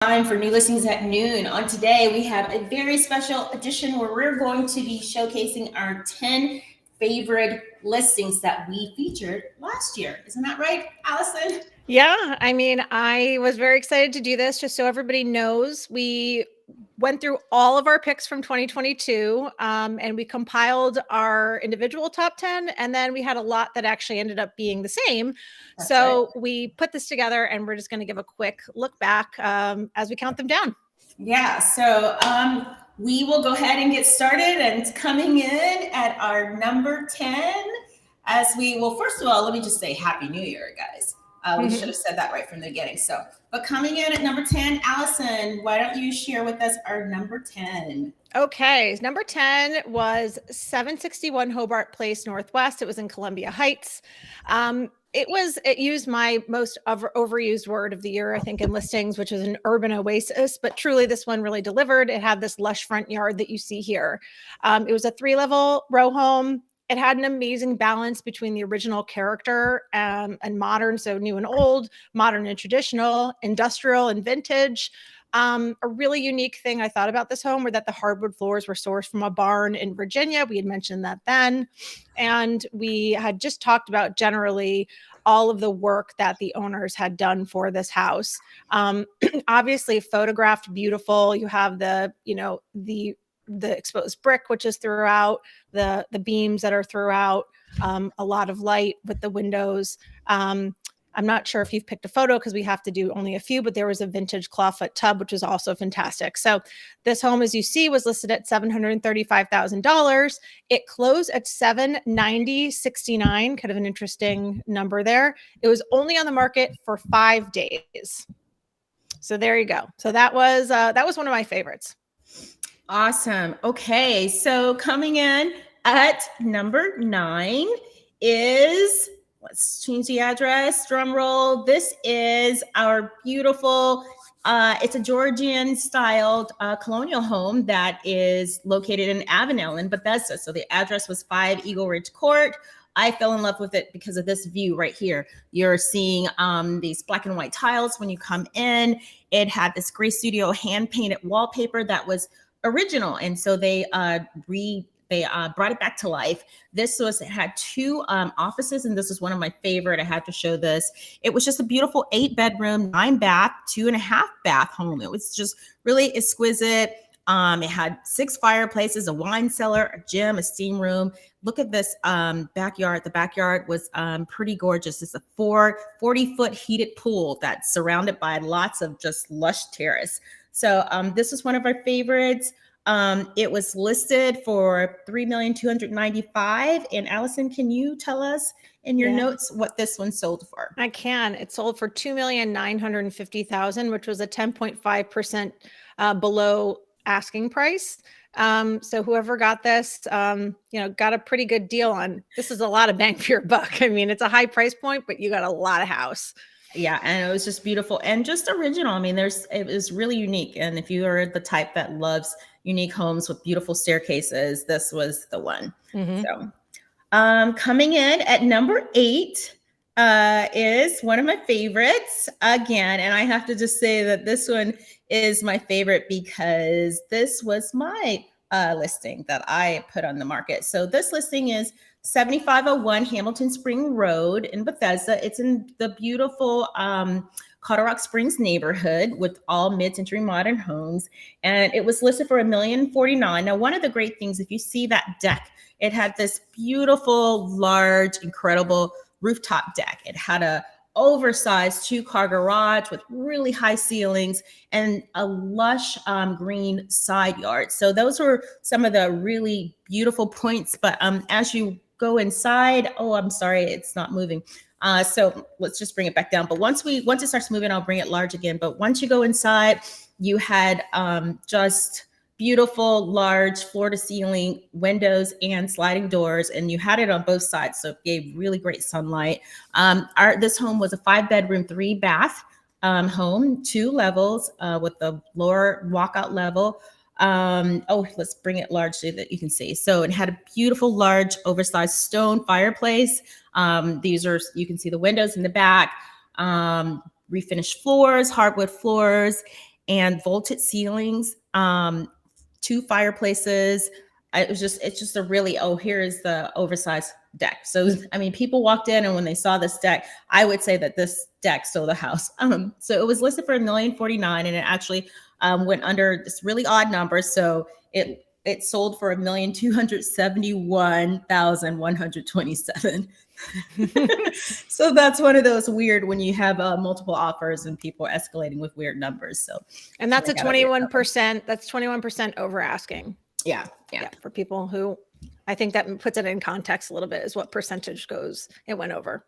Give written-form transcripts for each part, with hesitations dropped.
Time for new listings at noon. On today, we have a very special edition where we're going to be showcasing our 10 favorite listings that we featured last year. Isn't that right, Allison? Yeah, I mean, I was very excited to do this just so everybody knows. We went through all of our picks from 2022 and we compiled our individual top 10. And then we had a lot that actually ended up being the same. That's so we put this together and we're just going to give a quick look back as we count them down. Yeah, so we will go ahead and get started. And coming in at our number 10, as we will, first of all, let me just say Happy New Year, guys. We should have said that right from the beginning. So, but coming in at number 10, Allison, why don't you share with us our number 10? Okay, number 10 was 761 Hobart Place Northwest. It was in Columbia Heights. It used my most overused word of the year, I think, in listings, which is an urban oasis, but truly this one really delivered. It had this lush front yard that you see here. It was a 3-level row home. It had an amazing balance between the original character and modern, so new and old, modern and traditional, industrial and vintage. A really unique thing I thought about this home were that the hardwood floors were sourced from a barn in Virginia. We had mentioned that then. And we had just talked about generally all of the work that the owners had done for this house. Obviously photographed beautiful. You have the exposed brick, which is throughout, the beams that are throughout, a lot of light with the windows. I'm not sure if you've picked a photo because we have to do only a few, but there was a vintage clawfoot tub, which was also fantastic. So this home, as you see, was listed at $735,000. It closed at $790,69, kind of an interesting number there. It was only on the market for 5 days. So there you go. So that was one of my favorites. Awesome. Okay, so coming in at number 9 is, let's change the address, drum roll. This is our beautiful, it's a Georgian styled colonial home that is located in Avenel in Bethesda. So the address was 5 Eagle Ridge Court. I fell in love with it because of this view right here. You're seeing these black and white tiles when you come in. It had this gray studio hand painted wallpaper that was original. And so they brought it back to life. It had 2 offices, and this is one of my favorite. I had to show this. It was just a beautiful 8-bedroom, 9-bath, 2.5-bath home. It was just really exquisite. It had 6 fireplaces, a wine cellar, a gym, a steam room. Look at this backyard. The backyard was pretty gorgeous. It's a 40-foot heated pool that's surrounded by lots of just lush terrace. So this was one of our favorites. It was listed for $3,295,000. And Allison, can you tell us in your notes what this one sold for? I can. It sold for $2,950,000, which was a 10.5% below asking price. So whoever got this, got a pretty good deal on. This is a lot of bang for your buck. I mean, it's a high price point, but you got a lot of house. Yeah, and it was just beautiful and just original. I mean, it was really unique. And if you are the type that loves unique homes with beautiful staircases, this was the one. So coming in at number 8 is one of my favorites again. And I have to just say that this one is my favorite because this was my listing that I put on the market. So this listing is 7501 Hamilton Spring Road in Bethesda. It's in the beautiful Colorado Rock Springs neighborhood with all mid-century modern homes. And it was listed for $1,049,000. Now, one of the great things, if you see that deck, it had this beautiful, large, incredible rooftop deck. It had a oversized 2-car garage with really high ceilings and a lush green side yard. So those were some of the really beautiful points. But as you go inside, I'm sorry, it's not moving. So let's just bring it back down. But once it starts moving, I'll bring it large again. But once you go inside, you had just beautiful, large floor-to-ceiling windows and sliding doors, and you had it on both sides, so it gave really great sunlight. This home was a 5-bedroom, 3-bath home, 2 levels with the lower walkout level. Let's bring it large so that you can see. So it had a beautiful, large, oversized stone fireplace. You can see the windows in the back, refinished floors, hardwood floors. and vaulted ceilings, 2 fireplaces. It's just a really, oh, here's the oversized deck. So, I mean, people walked in and when they saw this deck, I would say that this deck sold the house. So it was listed for $1,049,000 and it actually went under this really odd number. So it sold for $1,271,127. So that's one of those weird when you have multiple offers and people are escalating with weird numbers. So, and that's a 21%. That's 21% over asking. Yeah. For people who, I think that puts it in context a little bit, is what percentage it went over.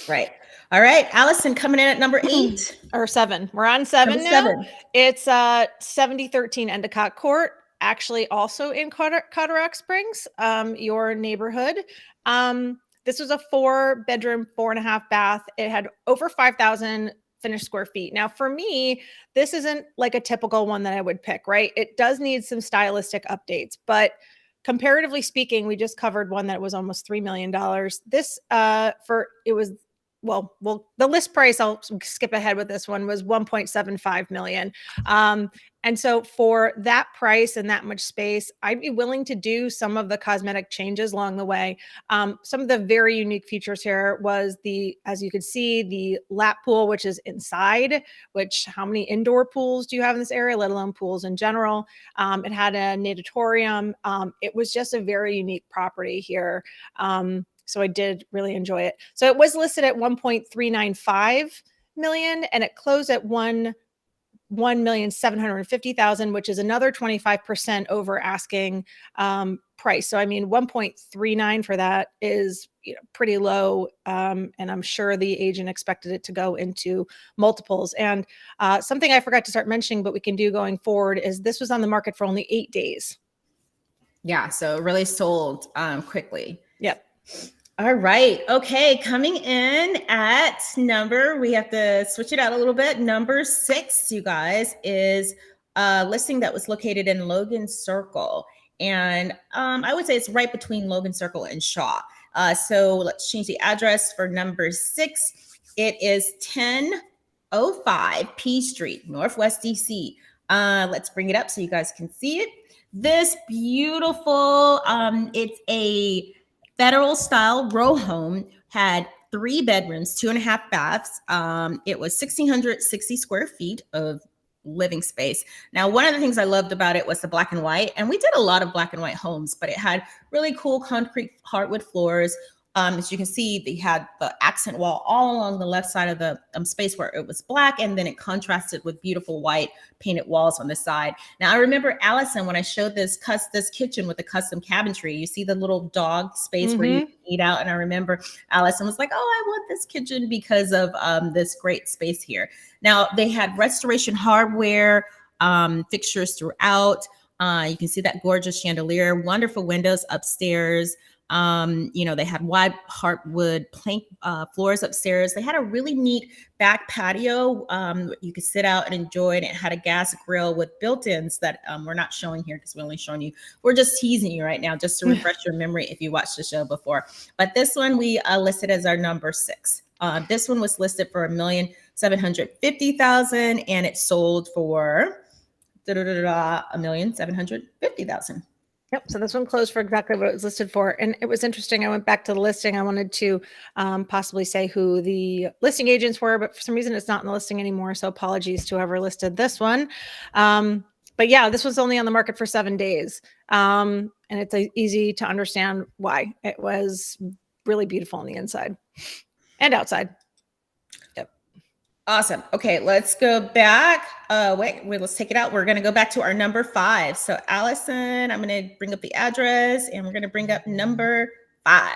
Right. All right. Allison coming in at number 8 or 7. We're on 7 now. 7. It's 7013 Endicott Court, actually also in Cataract Springs, your neighborhood. This was a 4-bedroom, 4.5 bath. It had over 5,000 finished square feet. Now, for me, this isn't like a typical one that I would pick, right? It does need some stylistic updates, but comparatively speaking, we just covered one that was almost $3 million. This, the list price, I'll skip ahead with this one, was $1.75 million. And so for that price and that much space, I'd be willing to do some of the cosmetic changes along the way. Some of the very unique features here was as you could see, the lap pool, which is inside, which how many indoor pools do you have in this area, let alone pools in general? It had a natatorium. It was just a very unique property here. So I did really enjoy it. So it was listed at 1.395 million and it closed at 1,750,000, which is another 25% over asking price. So I mean, 1.39 for that is pretty low, and I'm sure the agent expected it to go into multiples. And something I forgot to start mentioning, but we can do going forward, is this was on the market for only 8 days. Yeah, so it really sold quickly. Yep. All right. Okay. Coming in at we have to switch it out a little bit. Number 6, you guys, is a listing that was located in Logan Circle. And I would say it's right between Logan Circle and Shaw. So let's change the address for number 6. It is 1005 P Street, Northwest DC. Let's bring it up so you guys can see it. This beautiful, it's a federal style row home, had 3 bedrooms, 2.5 baths. It was 1,660 square feet of living space. Now, one of the things I loved about it was the black and white, and we did a lot of black and white homes, but it had really cool concrete hardwood floors. As you can see, they had the accent wall all along the left side of the space where it was black, and then it contrasted with beautiful white painted walls on the side. Now, I remember Allison, when I showed this kitchen with the custom cabinetry, you see the little dog space where you eat out. And I remember Allison was like, oh, I want this kitchen because of this great space here. Now, they had restoration hardware fixtures throughout. You can see that gorgeous chandelier, wonderful windows upstairs. They had wide hardwood plank floors upstairs. They had a really neat back patio. You could sit out and enjoy it. It had a gas grill with built-ins that we're not showing here because we're only showing you. We're just teasing you right now just to refresh your memory if you watched the show before. But this one we listed as our number 6. This one was listed for $1,750,000 and it sold for $1,750,000. Yep. So this one closed for exactly what it was listed for. And it was interesting. I went back to the listing. I wanted to possibly say who the listing agents were, but for some reason it's not in the listing anymore. So apologies to whoever listed this one. But yeah, this was only on the market for 7 days. And it's easy to understand why. It was really beautiful on the inside and outside. Yep. Awesome. Okay, let's go back. Wait, let's take it out. We're going to go back to our number 5. So Allison, I'm going to bring up the address and we're going to bring up number 5.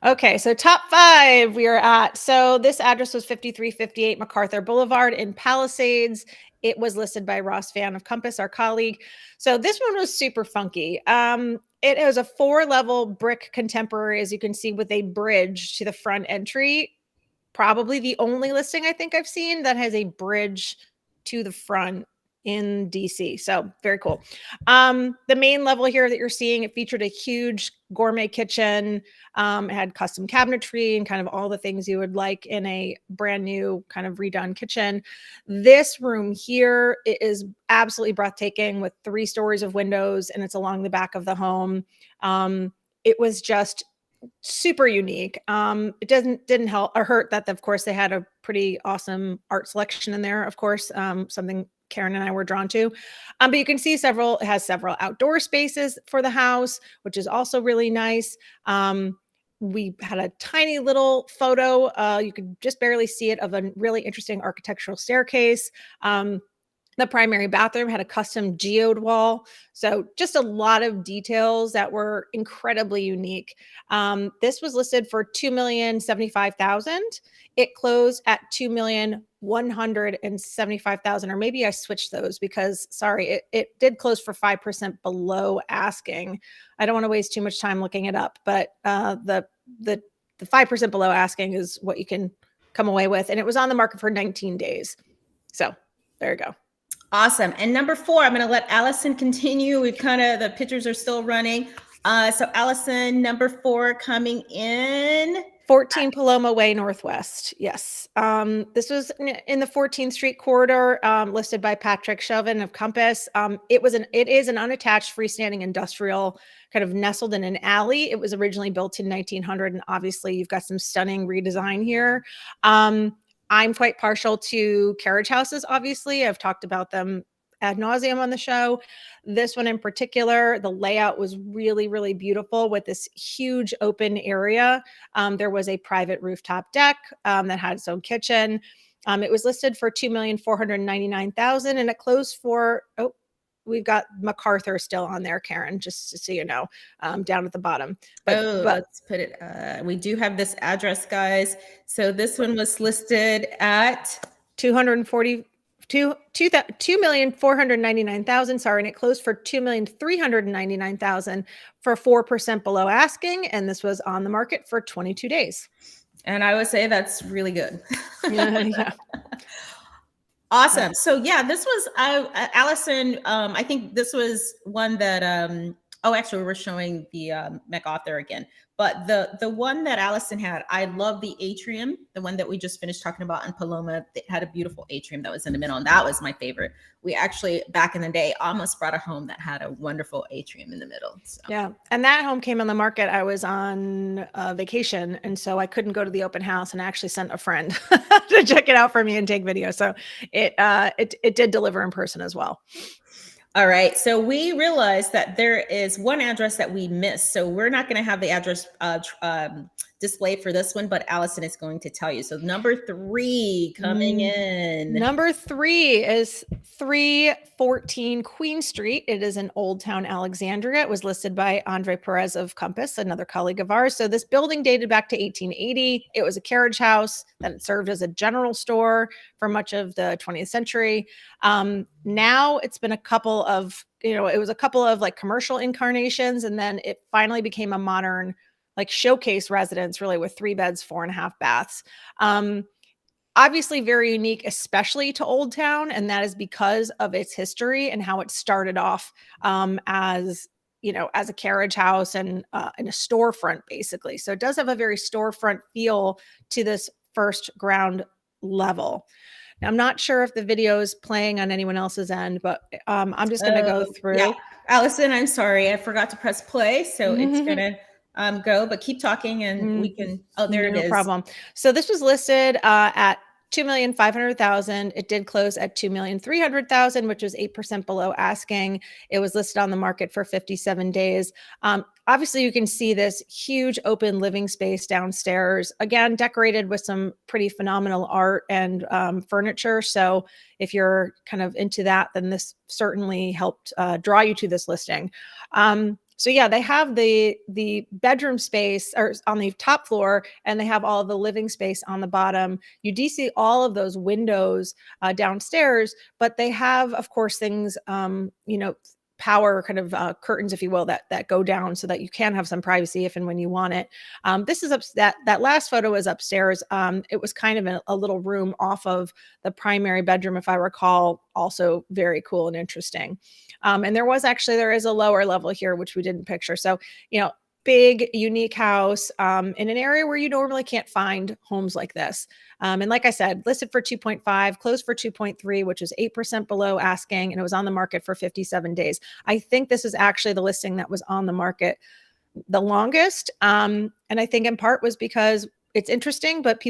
Okay, so top 5 we are at. So this address was 5358 MacArthur Boulevard in Palisades. It was listed by Ross Van of Compass, our colleague. So this one was super funky. It was a 4-level brick contemporary, as you can see, with a bridge to the front entry. Probably the only listing I think I've seen that has a bridge to the front in DC. So very cool. The main level here that you're seeing, it featured a huge gourmet kitchen. It had custom cabinetry and kind of all the things you would like in a brand new kind of redone kitchen. This room here is absolutely breathtaking with 3 stories of windows, and it's along the back of the home. It was just super unique. It didn't help or hurt that, of course, they had a pretty awesome art selection in there, of course, something Karen and I were drawn to. But you can see it has several outdoor spaces for the house, which is also really nice. We had a tiny little photo, you could just barely see it, of a really interesting architectural staircase. The primary bathroom had a custom geode wall. So just a lot of details that were incredibly unique. This was listed for $2,075,000. It closed at $2,175,000, or maybe I switched those because sorry, it did close for 5% below asking. I don't want to waste too much time looking it up, but the 5% below asking is what you can come away with. And it was on the market for 19 days. So there you go. Awesome. And number 4, I'm going to let Allison continue. The pictures are still running. So Allison, number 4 coming in. 14 Paloma Way Northwest. Yes. This was in the 14th Street corridor, listed by Patrick Chauvin of Compass. It is an unattached freestanding industrial kind of nestled in an alley. It was originally built in 1900, and obviously you've got some stunning redesign here. I'm quite partial to carriage houses, obviously. I've talked about them ad nauseum on the show. This one in particular, the layout was really, really beautiful with this huge open area. There was a private rooftop deck that had its own kitchen. It was listed for $2,499,000, and it closed for, we've got MacArthur still on there, Karen, just so you know, down at the bottom. But let's put it, we do have this address, guys. So this one was listed at $2,499,000, sorry, and it closed for $2,399,000 for 4% below asking, and this was on the market for 22 days. And I would say that's really good. Yeah. Awesome. So yeah, this was Allison. I think this was one that. Actually, we're showing the MacArthur again. But the one that Allison had, I love the atrium. The one that we just finished talking about in Paloma, it had a beautiful atrium that was in the middle, and that was my favorite. We actually, back in the day, almost brought a home that had a wonderful atrium in the middle. So. Yeah, and that home came on the market. I was on vacation, and so I couldn't go to the open house, and I actually sent a friend to check it out for me and take video. So it did deliver in person as well. All right. So we realized that there is one address that we missed. So we're not going to have the address displayed for this one, but Allison is going to tell you. So number 3 coming in. Number 3 is 314 Queen Street. It is in Old Town Alexandria. It was listed by Andre Perez of Compass, another colleague of ours. So this building dated back to 1880. It was a carriage house that served as a general store for much of the 20th century. Now it's been a couple of, it was a couple of like commercial incarnations, and then it finally became a modern like showcase residence, really, with 3 beds, 4.5 baths. Obviously very unique, especially to Old Town, and that is because of its history and how it started off as a carriage house and in a storefront, basically. So it does have a very storefront feel to this first ground level. Now, I'm not sure if the video is playing on anyone else's end, but I'm just going to go through. Yeah. Allison, I'm sorry, I forgot to press play, so it's going to go, but keep talking and we can, there it is. No problem. So this was listed at $2,500,000. It did close at $2,300,000, which was 8% below asking. It was listed on the market for 57 days. Obviously, you can see this huge open living space downstairs, again, decorated with some pretty phenomenal art and furniture. So if you're kind of into that, then this certainly helped draw you to this listing. So yeah, they have the bedroom space or on the top floor, and they have all the living space on the bottom. You do see all of those windows downstairs, but they have, of course, things, power kind of curtains, if you will, that go down so that you can have some privacy if and when you want it. This is that last photo is upstairs. It was kind of a little room off of the primary bedroom, if I recall, also very cool and interesting. And there is a lower level here, which we didn't picture. So, big, unique house in an area where you normally can't find homes like this. And like I said, listed for 2.5, closed for 2.3, which is 8% below asking, and it was on the market for 57 days. I think this is actually the listing that was on the market the longest. And I think in part was because it's interesting, but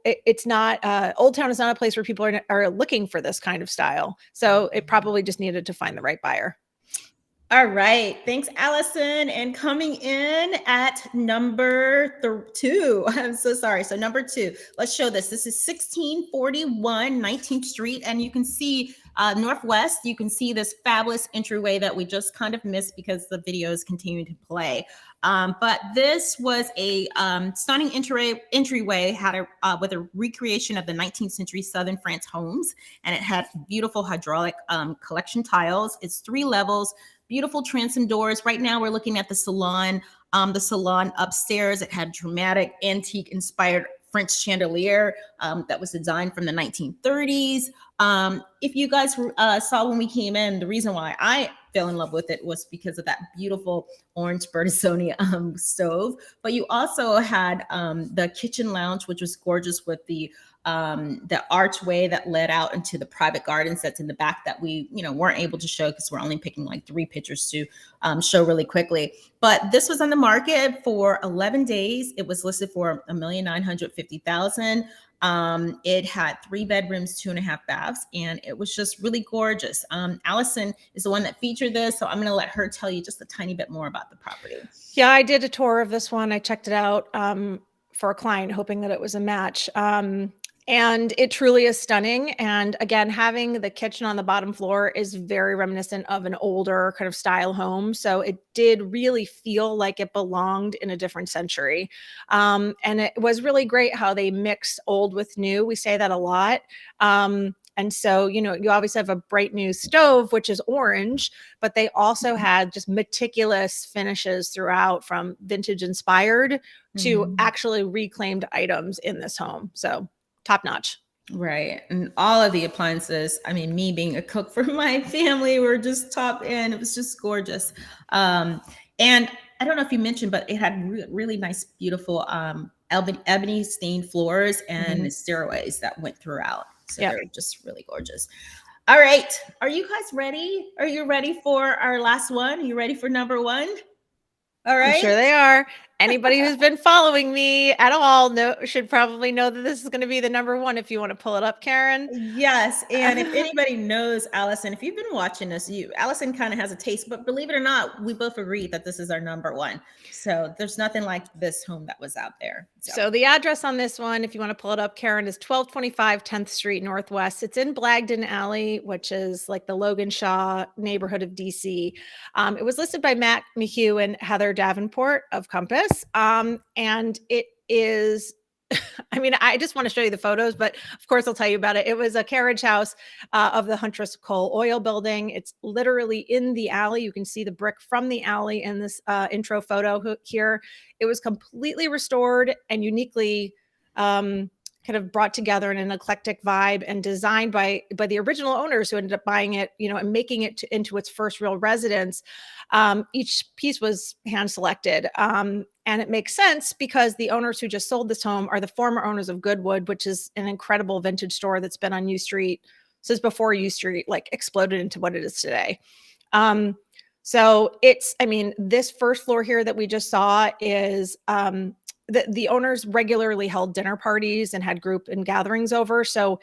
it's not, Old Town is not a place where people are looking for this kind of style. So it probably just needed to find the right buyer. All right. Thanks, Allison. And coming in at number 2. I'm so sorry. So number 2, let's show this. This is 1641 19th Street. And you can see Northwest, you can see this fabulous entryway that we just kind of missed because the videos continue to play. But this was a stunning entryway with a recreation of the 19th century Southern France homes. And it had beautiful hydraulic collection tiles. It's 3 levels. Beautiful transom doors. Right now we're looking at the salon upstairs. It had dramatic antique inspired French chandelier that was designed from the 1930s. If you guys saw when we came in, the reason why I fell in love with it was because of that beautiful orange Bertazzoni stove. But you also had the kitchen lounge, which was gorgeous with the archway that led out into the private gardens that's in the back that we, weren't able to show because we're only picking like 3 pictures to show really quickly. But this was on the market for 11 days. It was listed for $1,950,000. It had 3 bedrooms, 2.5 baths, and it was just really gorgeous. Allison is the one that featured this, so I'm going to let her tell you just a tiny bit more about the property. Yeah, I did a tour of this one. I checked it out for a client, hoping that it was a match. And it truly is stunning. And again, having the kitchen on the bottom floor is very reminiscent of an older kind of style home. So it did really feel like it belonged in a different century. And it was really great how they mixed old with new. We say that a lot. And so, you obviously have a bright new stove, which is orange, but they also had just meticulous finishes throughout, from vintage inspired to actually reclaimed items in this home. So top notch. Right. And all of the appliances, I mean, me being a cook for my family, were just top end. It was just gorgeous. And I don't know if you mentioned, but it had really nice, beautiful ebony stained floors and stairways that went throughout. So they're just really gorgeous. All right. Are you guys ready? Are you ready for our last one? Are you ready for number 1? All right. I'm sure they are. Anybody who's been following me at all should probably know that this is going to be the number 1. If you want to pull it up, Karen. Yes. And if anybody knows Allison, if you've been watching this, Allison kind of has a taste, but believe it or not, we both agree that this is our number 1. So there's nothing like this home that was out there. So the address on this one, if you want to pull it up, Karen, is 1225 10th Street Northwest. It's in Blagden Alley, which is like the Logan Shaw neighborhood of DC. It was listed by Matt McHugh and Heather Davenport of Compass. And it is, I mean, I just want to show you the photos, but of course I'll tell you about it. It was a carriage house of the Huntress Coal Oil Building. It's literally in the alley. You can see the brick from the alley in this intro photo here. It was completely restored and uniquely kind of brought together in an eclectic vibe and designed by the original owners who ended up buying it, and making it into its first real residence. Each piece was hand selected. And it makes sense because the owners who just sold this home are the former owners of Goodwood, which is an incredible vintage store that's been on U Street since before U Street exploded into what it is today. So this first floor here that we just saw is the owners regularly held dinner parties and had group and gatherings over. So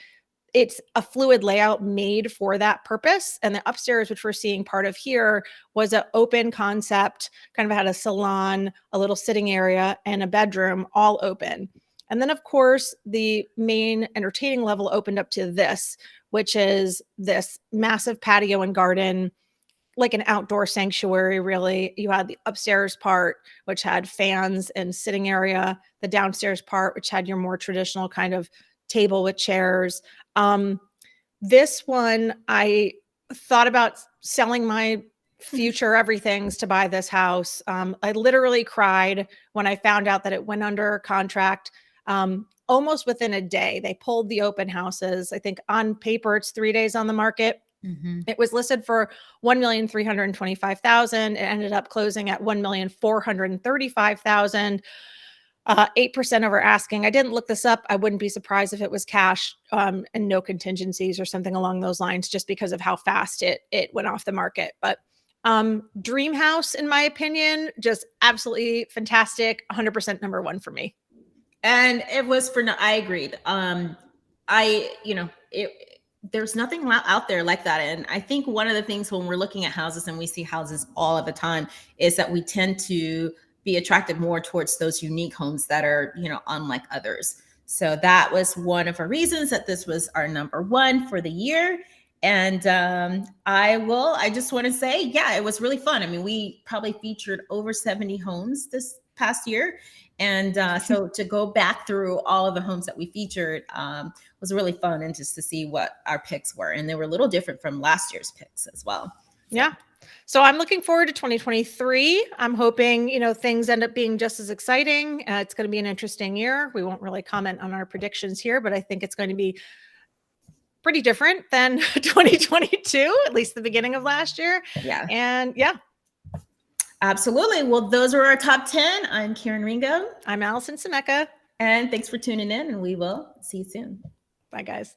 it's a fluid layout made for that purpose. And the upstairs, which we're seeing part of here, was an open concept, kind of had a salon, a little sitting area, and a bedroom, all open. And then, of course, the main entertaining level opened up to this, which is this massive patio and garden, like an outdoor sanctuary, really. You had the upstairs part, which had fans and sitting area, the downstairs part, which had your more traditional kind of table with chairs. This one, I thought about selling my future everythings to buy this house. I literally cried when I found out that it went under contract. Almost within a day, they pulled the open houses. I think on paper, it's 3 days on the market. Mm-hmm. It was listed for $1,325,000. It ended up closing at $1,435,000. 8% over asking. I didn't look this up. I wouldn't be surprised if it was cash and no contingencies or something along those lines, just because of how fast it went off the market. But dream house, in my opinion, just absolutely fantastic. 100% number one for me. And it was I agreed. There's nothing out there like that. And I think one of the things when we're looking at houses and we see houses all of the time is that we tend to be attracted more towards those unique homes that are, unlike others. So that was one of our reasons that this was our number one for the year. And I just want to say, yeah, it was really fun. I mean, we probably featured over 70 homes this past year. And so to go back through all of the homes that we featured was really fun, and just to see what our picks were. And they were a little different from last year's picks as well. So. Yeah. So I'm looking forward to 2023. I'm hoping, things end up being just as exciting. It's going to be an interesting year. We won't really comment on our predictions here, but I think it's going to be pretty different than 2022, at least the beginning of last year. Yeah. And yeah. Absolutely. Well, those are our top 10. I'm Karen Ringo. I'm Allison Seneca. And thanks for tuning in, and we will see you soon. Bye, guys.